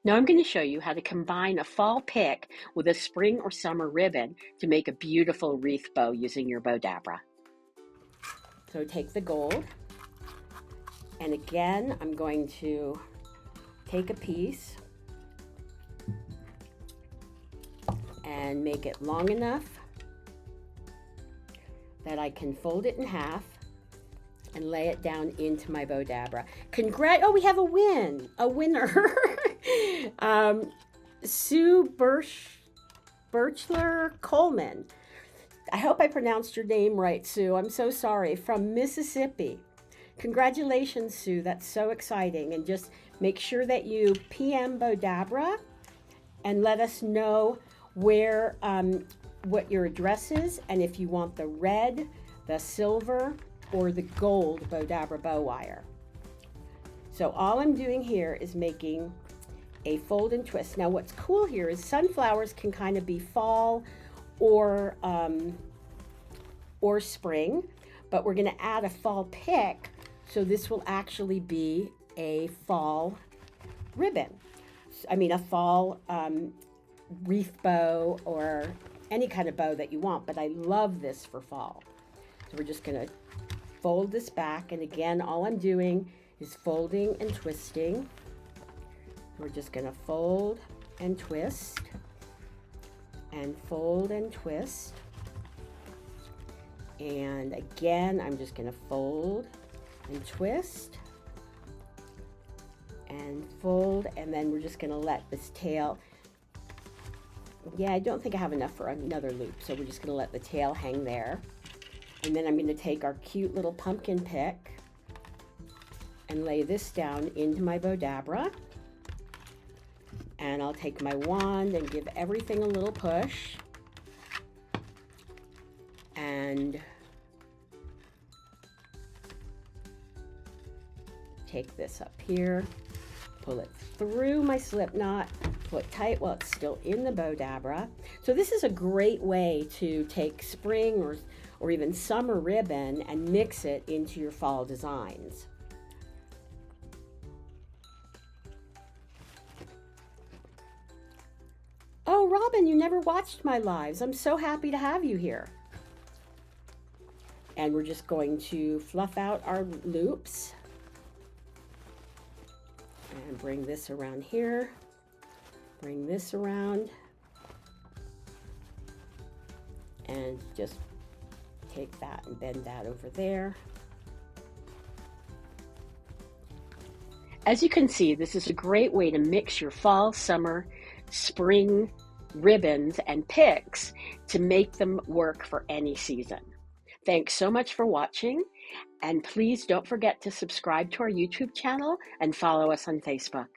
Now I'm going to show you how to combine a fall pick with a spring or summer ribbon to make a beautiful wreath bow using your Bowdabra. So take the gold, and again I'm going to take a piece and make it long enough that I can fold it in half and lay it down into my Bowdabra. Oh, we have a winner. Sue Ler Coleman. I hope I pronounced your name right, Sue. I'm so sorry. From Mississippi. Congratulations, Sue. That's so exciting. And just make sure that you PM Bowdabra and let us know where what your address is, and if you want the red, the silver, or the gold Bowdabra bow wire. So all I'm doing here is making a fold and twist. Now what's cool here is sunflowers can kind of be fall or spring, but we're going to add a fall pick, so this will actually be a fall ribbon. I mean a fall wreath bow or any kind of bow that you want, but I love this for fall. So we're just going to fold this back, and again all I'm doing is folding and twisting. We're just going to fold and twist and fold and twist, and again I'm just going to fold and twist and fold, and then we're just going to let this tail, I don't think I have enough for another loop, so we're just going to let the tail hang there. And then I'm going to take our cute little pumpkin pick and lay this down into my Bowdabra. And I'll take my wand and give everything a little push. And take this up here, pull it through my slip knot, pull it tight while it's still in the Bowdabra. So this is a great way to take spring or even summer ribbon and mix it into your fall designs. Oh, Robin, you never watched my lives. I'm so happy to have you here. And we're just going to fluff out our loops and bring this around here, bring this around, and just take that and bend that over there. As you can see, this is a great way to mix your fall, summer, spring ribbons and picks to make them work for any season. Thanks so much for watching, and please don't forget to subscribe to our YouTube channel and follow us on Facebook.